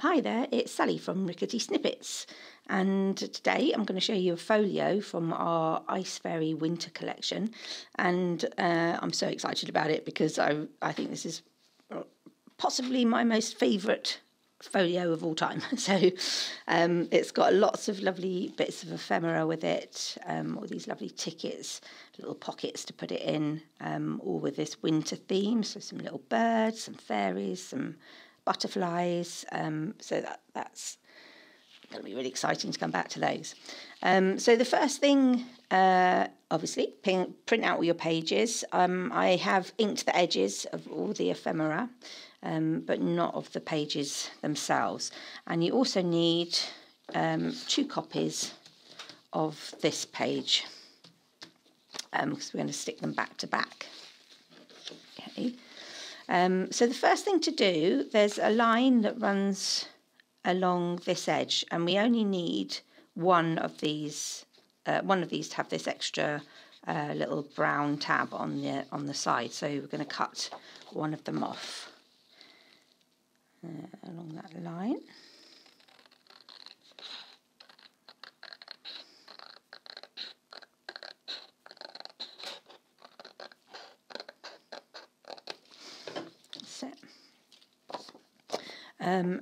Hi there, it's Sally from Rickety Snippets, and today I'm going to show you a folio from our Ice Fairy winter collection, and I'm so excited about it because I think this is possibly my most favourite folio of all time. So it's got lots of lovely bits of ephemera with it, all these lovely tickets, little pockets to put it in, all with this winter theme, so some little birds, some fairies, some butterflies, so that's going to be really exciting to come back to those. So the first thing, obviously, print out all your pages. I have inked the edges of all the ephemera, but not of the pages themselves. And you also need 2 copies of this page, because we're going to stick them back to back. Okay. So the first thing to do, there's a line that runs along this edge, and we only need one of these to have this extra little brown tab on the side. So we're going to cut one of them off along that line.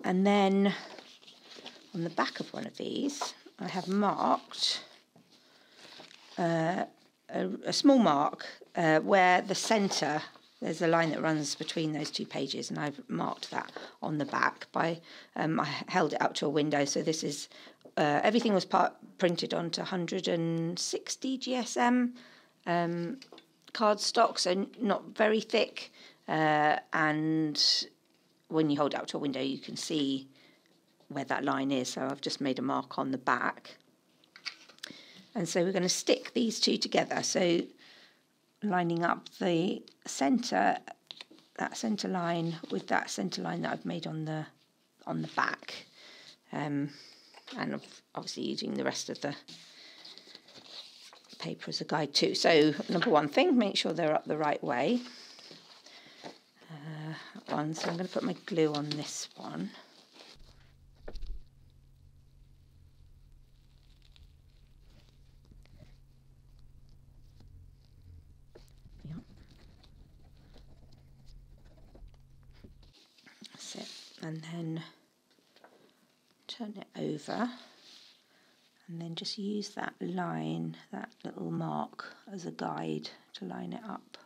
And then on the back of one of these, I have marked a small mark where the centre, there's a line that runs between those 2 pages, and I've marked that on the back by, I held it up to a window, so this is, everything was printed onto 160 GSM cardstock, so not very thick, and when you hold it up to a window you can see where that line is, so I've just made a mark on the back. And so we're going to stick these 2 together, so lining up the centre, that centre line with that centre line that I've made on the back, and obviously using the rest of the paper as a guide too. So number 1 thing, make sure they're up the right way. So I'm going to put my glue on this one. Yep. That's it. And then turn it over, and then just use that line, that little mark, as a guide to line it up.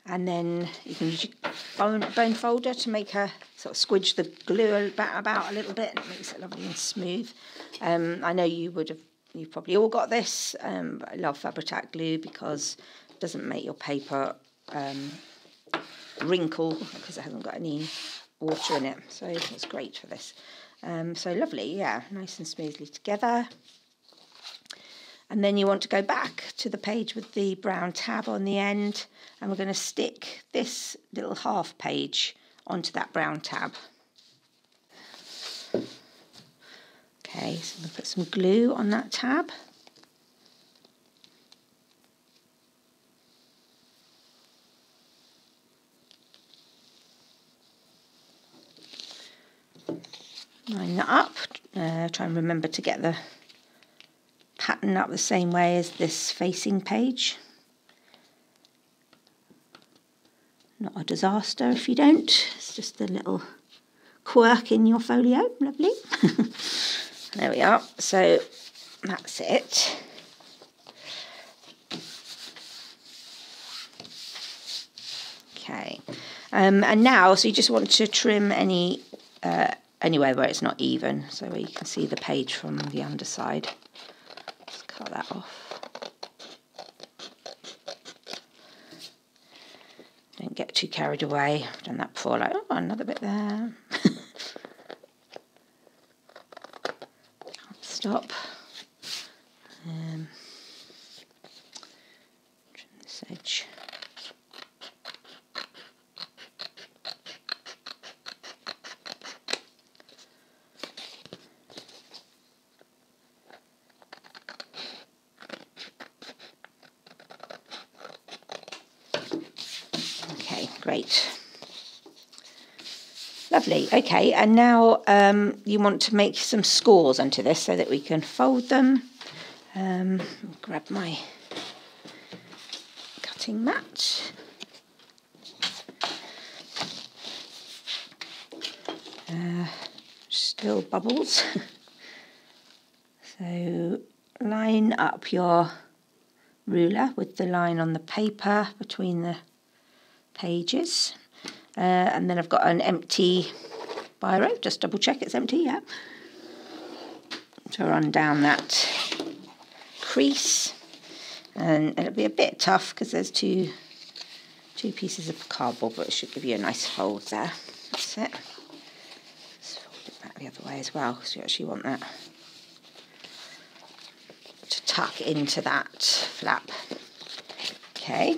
And then you can use your bone folder to make a sort of squidge the glue about a little bit, and it makes it lovely and smooth. I know you've probably all got this, but I love Fabri-Tac glue because it doesn't make your paper wrinkle because it hasn't got any water in it, so it's great for this. So lovely, yeah, nice and smoothly together. And then you want to go back to the page with the brown tab on the end, and we're going to stick this little half page onto that brown tab. Okay, so I'm going to put some glue on that tab. Line that up, try and remember to get the pattern up the same way as this facing page. Not a disaster if you don't, it's just a little quirk in your folio. Lovely. There we are, so that's it. Okay, and now, so you just want to trim anywhere where it's not even, so where you can see the page from the underside. Cut that off. Don't get too carried away. I've done that before, like, oh, another bit there. Can't stop. Trim this edge. Great. Lovely. Okay, and now you want to make some scores onto this so that we can fold them. Grab my cutting mat. Still bubbles. So line up your ruler with the line on the paper between the pages. And then I've got an empty biro, just double check it's empty, yeah. To run down that crease. And it'll be a bit tough because there's two pieces of cardboard, but it should give you a nice fold there. That's it. Let's fold it back the other way as well, because you actually want that to tuck into that flap. Okay.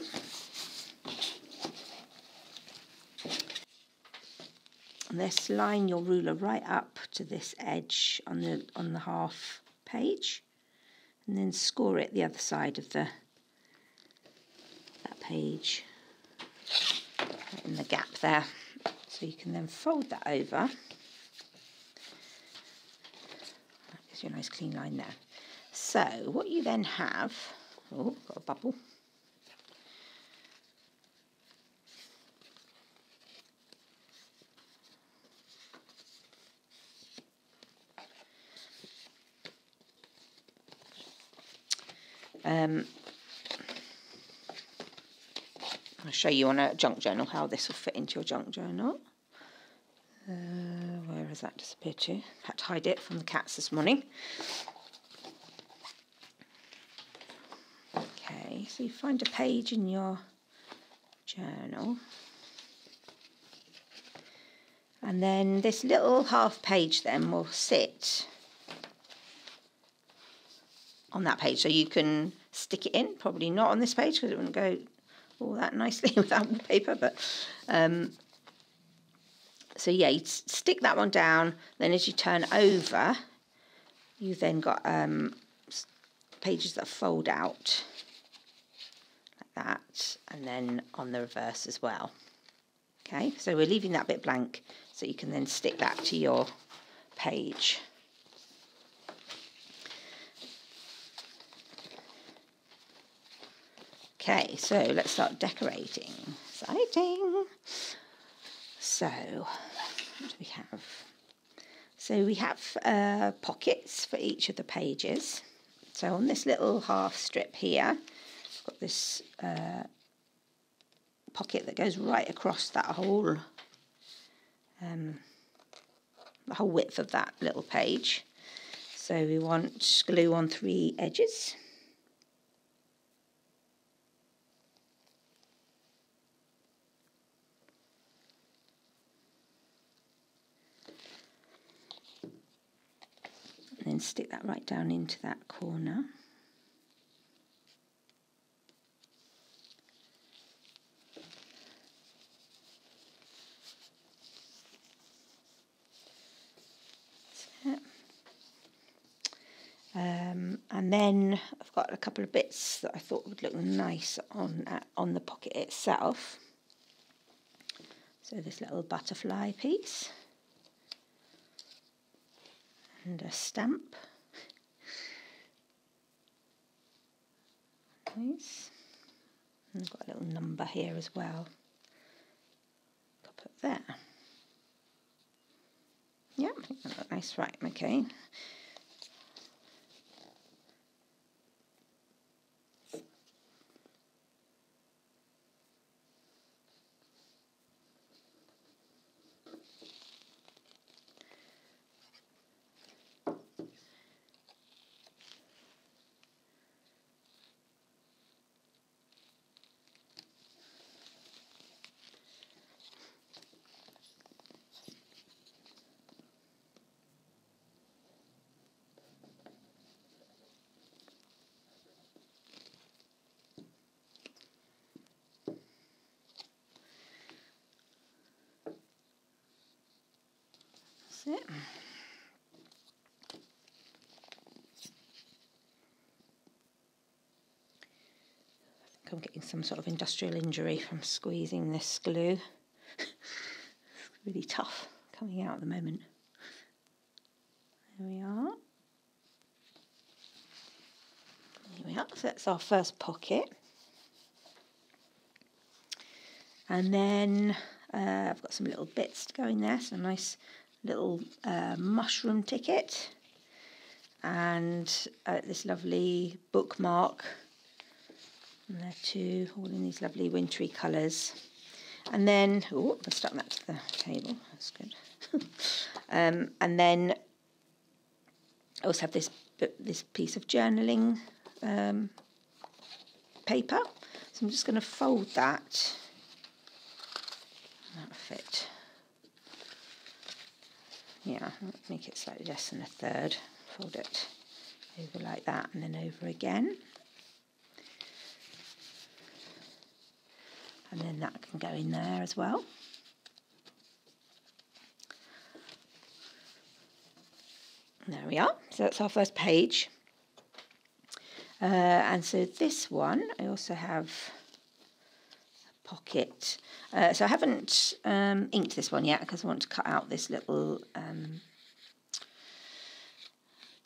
And this, line your ruler right up to this edge on the half page, and then score it the other side of that page, right in the gap there. So you can then fold that over. That gives you a nice clean line there. So what you then have, oh, got a bubble. I'll show you on a junk journal how this will fit into your junk journal. Where has that disappeared to? Had to hide it from the cats this morning. Okay, so you find a page in your journal. And then this little half page then will sit on that page. So you can stick it in, probably not on this page because it wouldn't go all that nicely without paper, but so yeah, you stick that one down, then as you turn over you've then got pages that fold out like that, and then on the reverse as well. Okay, so we're leaving that bit blank so you can then stick that to your page. Okay, so let's start decorating. Exciting. So, what do we have? So we have pockets for each of the pages. So on this little half strip here, I've got this pocket that goes right across that whole, the whole width of that little page. So we want glue on 3 edges. And then stick that right down into that corner. And then I've got a couple of bits that I thought would look nice on the pocket itself. So this little butterfly piece and a stamp. Nice. And I've got a little number here as well. I'll put there. Yeah, I think that looks nice. Right, okay. That's it. I like I'm getting some sort of industrial injury from squeezing this glue. It's really tough coming out at the moment. There we are. Here we are. So that's our first pocket. And then I've got some little bits to go in there. So a nice little mushroom ticket. And this lovely bookmark. And there too, all in these lovely wintry colours. And then, oh, I've stuck that to the table. That's good. And then I also have this piece of journaling paper. So I'm just going to fold that. That'll fit. Yeah, make it slightly less than a third. Fold it over like that and then over again. And then that can go in there as well. And there we are. So that's our first page. And so this one, I also have a pocket. So I haven't inked this one yet because I want to cut out this little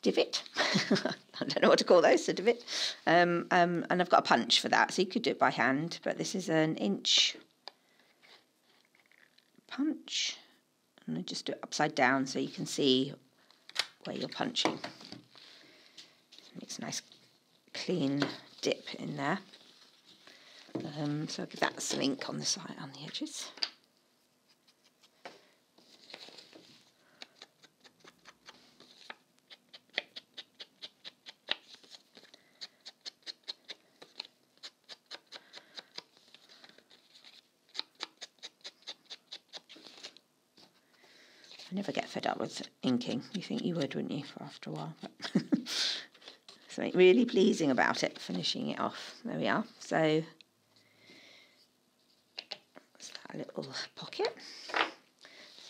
divot. I don't know what to call those, a divot. And I've got a punch for that, so you could do it by hand, but this is an inch punch. And I just do it upside down so you can see where you're punching. Makes a nice clean dip in there. So I'll give that some ink on the side, on the edges. I never get fed up with inking. You think you would, wouldn't you, for after a while? But something really pleasing about it, finishing it off. There we are. So that's that little pocket.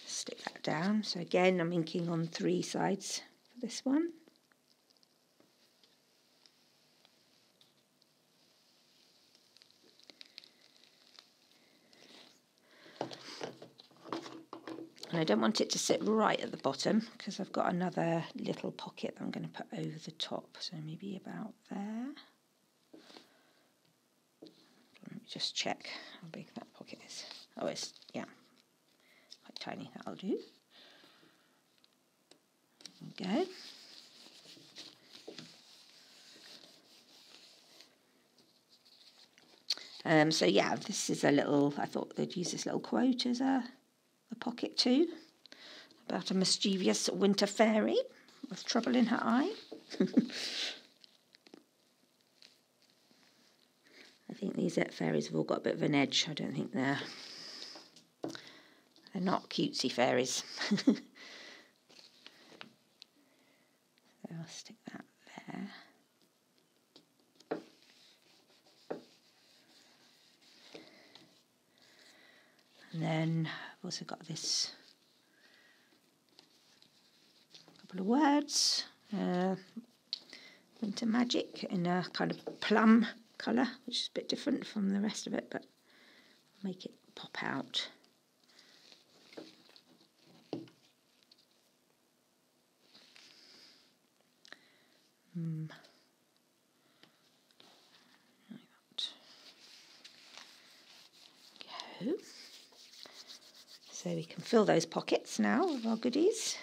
Stick that down. So again, I'm inking on 3 sides for this one. And I don't want it to sit right at the bottom because I've got another little pocket that I'm going to put over the top. So maybe about there. Let me just check how big that pocket is. Oh, it's, yeah, quite tiny. That'll do. There we go. So yeah, this is a little, I thought they'd use this little quote as a pocket too, about a mischievous winter fairy with trouble in her eye. I think these fairies have all got a bit of an edge. I don't think they're not cutesy fairies. So I'll stick that there. And then I've also got this couple of words, Winter Magic in a kind of plum colour, which is a bit different from the rest of it, but I'll make it pop out. Go. So we can fill those pockets now with our goodies.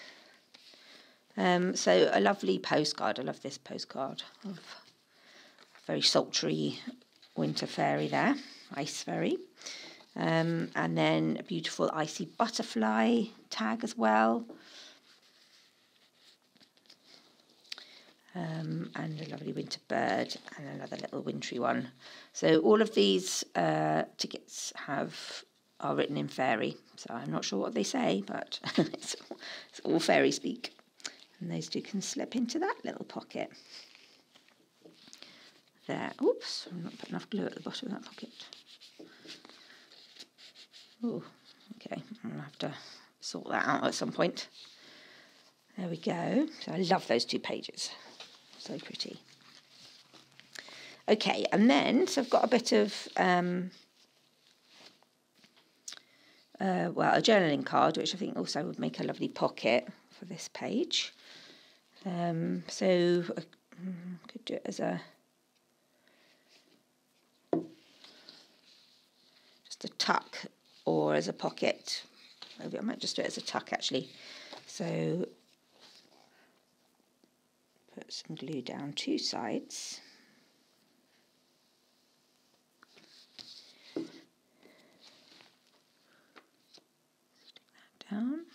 So a lovely postcard. I love this postcard of a very sultry winter fairy there, ice fairy. And then a beautiful icy butterfly tag as well. And a lovely winter bird and another little wintry one. So all of these tickets are written in fairy, so I'm not sure what they say, but it's all fairy speak. And those two can slip into that little pocket. There. Oops, I've not put enough glue at the bottom of that pocket. Oh, okay, I'm going to have to sort that out at some point. There we go. So I love those 2 pages. So pretty. Okay, and then, so I've got a bit of, well, a journaling card, which I think also would make a lovely pocket for this page. So I could do it as just a tuck or as a pocket. Maybe I might just do it as a tuck actually. So put some glue down two sides. Stick that down.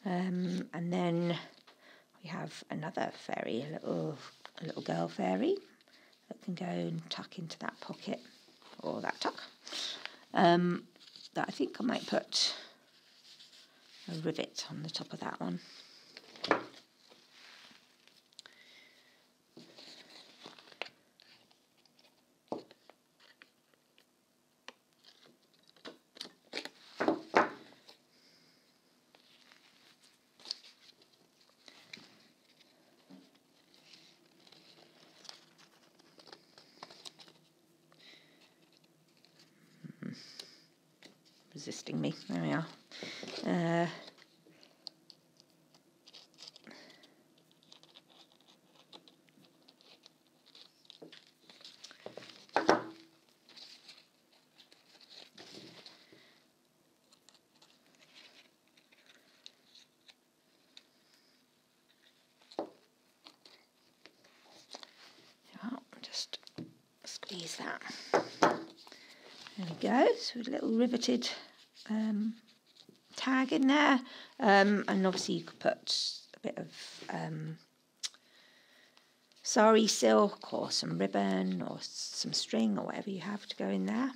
And then we have another fairy, a little girl fairy that can go and tuck into that pocket or that tuck. That I think I might put a rivet on the top of that one. Resisting me. There we are. Just squeeze that. There we go. So a little riveted tag in there, and obviously you could put a bit of sari silk or some ribbon or some string or whatever you have to go in there.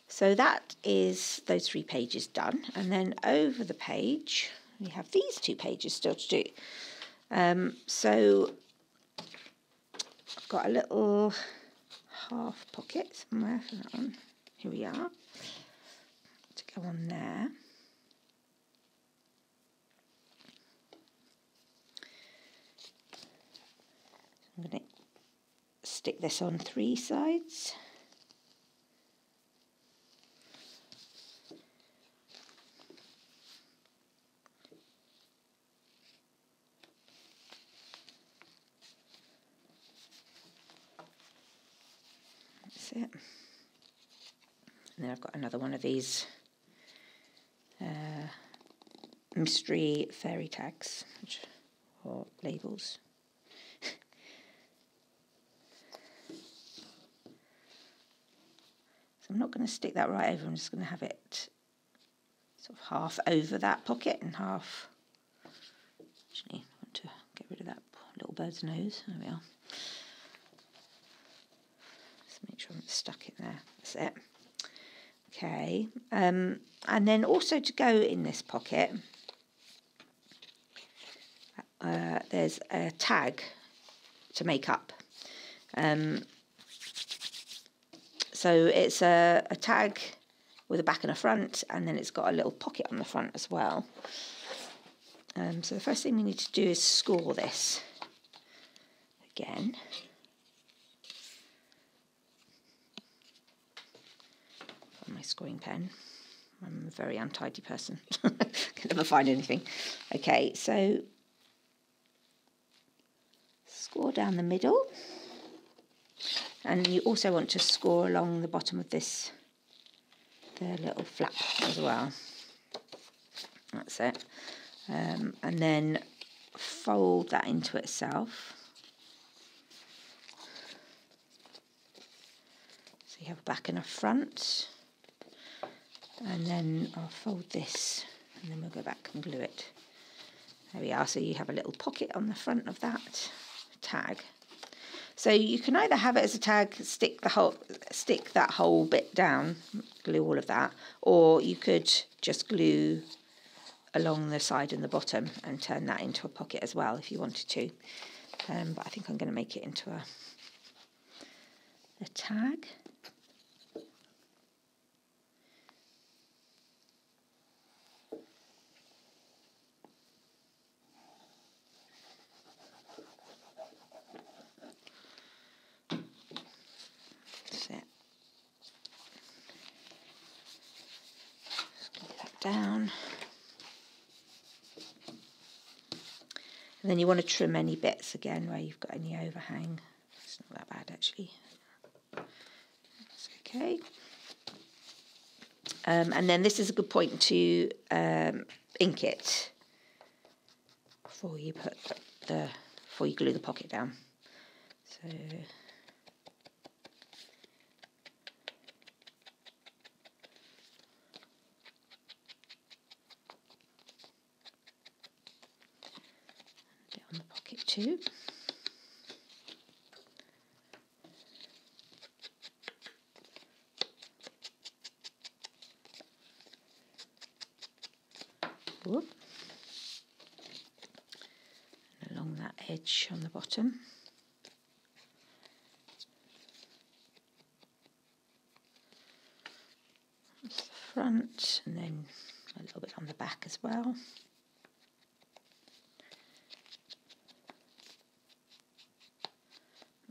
So that is those 3 pages done, and then over the page we have these 2 pages still to do. So I've got a little half pocket somewhere for that one. Here we are. To go on there. I'm going to stick this on 3 sides. That's it. And then I've got another one of these mystery fairy tags or labels. So I'm not going to stick that right over, I'm just going to have it sort of half over that pocket and half, actually I want to get rid of that little bird's nose, there we are. Just make sure I'm stuck in there, that's it. Okay, and then also to go in this pocket, there's a tag to make up. So it's a tag with a back and a front, and then it's got a little pocket on the front as well. So the first thing we need to do is score this again. On my scoring pen. I'm a very untidy person. Can never find anything. Okay, so score down the middle. And you also want to score along the bottom of this, the little flap as well. That's it. And then fold that into itself. So you have a back and a front. And then I'll fold this and then we'll go back and glue it. There we are. So you have a little pocket on the front of that tag. So you can either have it as a tag, stick that whole bit down, glue all of that, or you could just glue along the side and the bottom and turn that into a pocket as well if you wanted to. But I think I'm going to make it into a tag. down. And then you want to trim any bits again where you've got any overhang. It's not that bad actually. That's okay. And then this is a good point to ink it before you glue the pocket down. So on the pocket too. Whoop. And along that edge on the bottom. That's the front, and then a little bit on the back as well.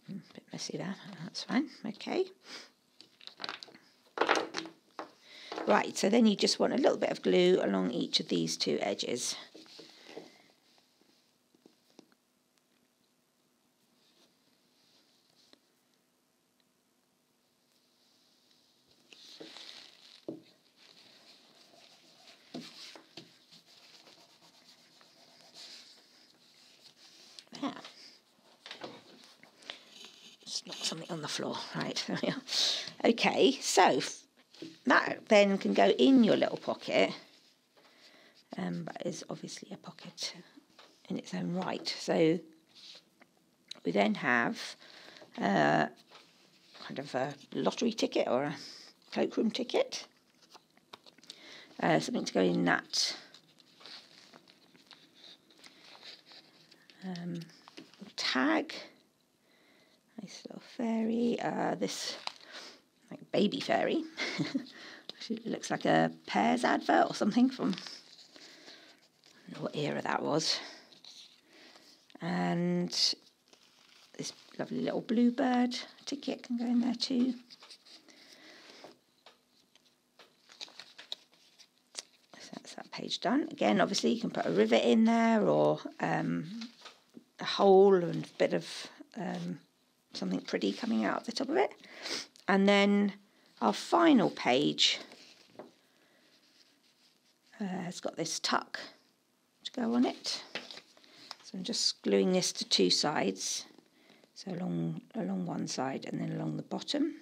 A bit messy there, that's fine, okay. Right, so then you just want a little bit of glue along each of these two edges. There. Just knock something on the floor. Right, there we are. Okay, so that then can go in your little pocket, but is obviously a pocket in its own right. So we then have kind of a lottery ticket or a cloakroom ticket, something to go in that tag. Nice little fairy. This like baby fairy. It looks like a Pears advert or something from, I don't know what era that was. And this lovely little bluebird ticket can go in there too. So that's that page done. Again, obviously you can put a rivet in there, or a hole and a bit of something pretty coming out of the top of it. And then our final page has got this tuck to go on it. So I'm just gluing this to two sides, so along one side and then along the bottom.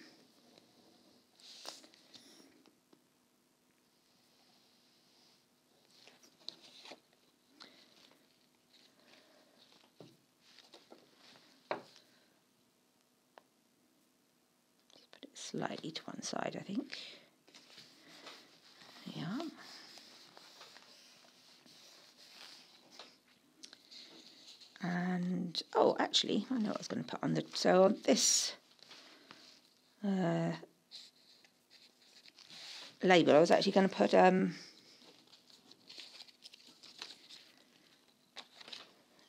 Just put it slightly to one side, I think. Yeah. And, oh, actually, I know what I was going to put on the, so on this label, I was actually going to put a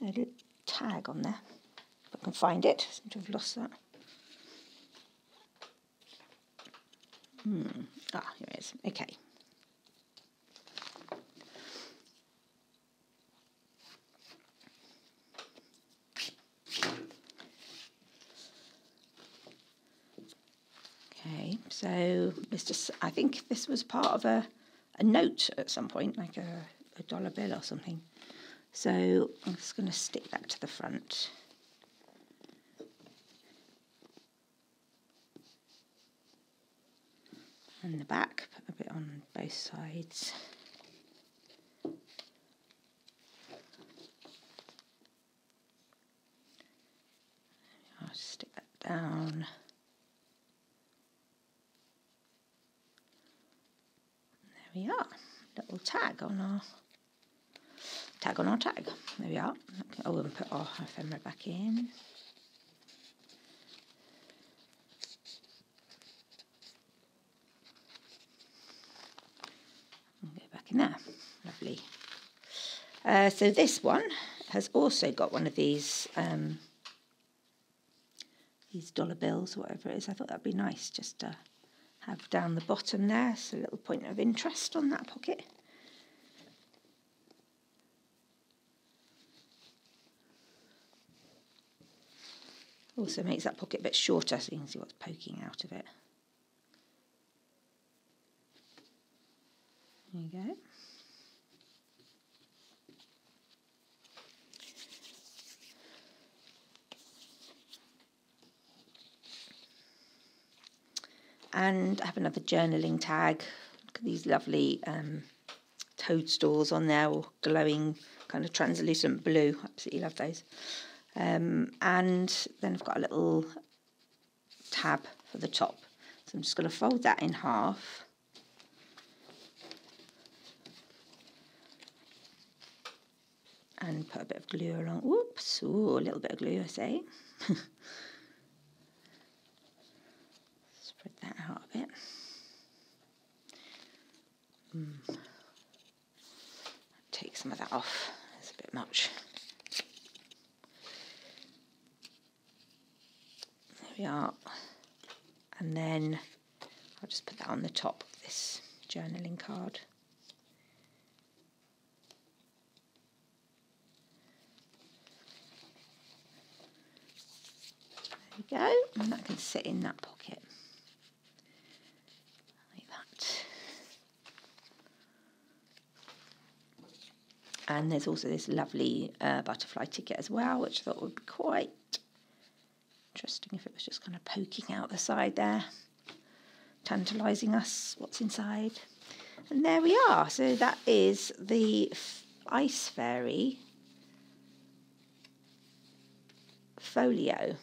little tag on there, if I can find it. I seem to have lost that. Here it is, okay. Okay, so I think this was part of a note at some point, like a dollar bill or something. So I'm just going to stick that to the front. And the back, put a bit on both sides. I'll just stick that down. There we are, little tag on our tag. There we are. Okay. Oh, and put our ephemera back in. And go back in there. Lovely. So this one has also got one of these dollar bills, or whatever it is. I thought that'd be nice just to have down the bottom there, so a little point of interest on that pocket. Also makes that pocket a bit shorter so you can see what's poking out of it. There you go. And I have another journaling tag. Look at these lovely toadstools on there, or glowing kind of translucent blue. Absolutely love those. And then I've got a little tab for the top. So I'm just going to fold that in half. And put a bit of glue along. Whoops, ooh, a little bit of glue, I say. Spread that out a bit. Take some of that off. It's a bit much. There we are. And then I'll just put that on the top of this journaling card. There we go. And that can sit in that pocket. Like that. And there's also this lovely butterfly ticket as well, which I thought would be quite interesting if it was just kind of poking out the side there, tantalising us what's inside. And there we are. So that is the Ice Fairy folio.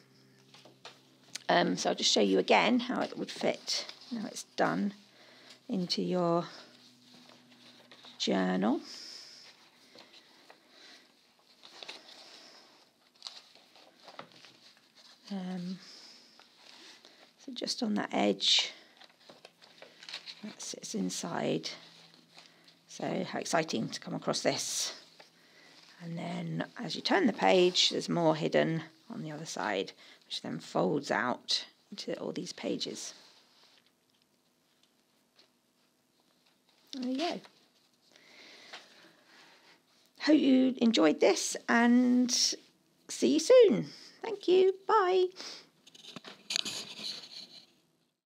So I'll just show you again how it would fit now it's done into your journal. So just on that edge, that sits inside. So how exciting to come across this. And then as you turn the page, there's more hidden on the other side, which then folds out into all these pages. There you go. Hope you enjoyed this and see you soon. Thank you. Bye.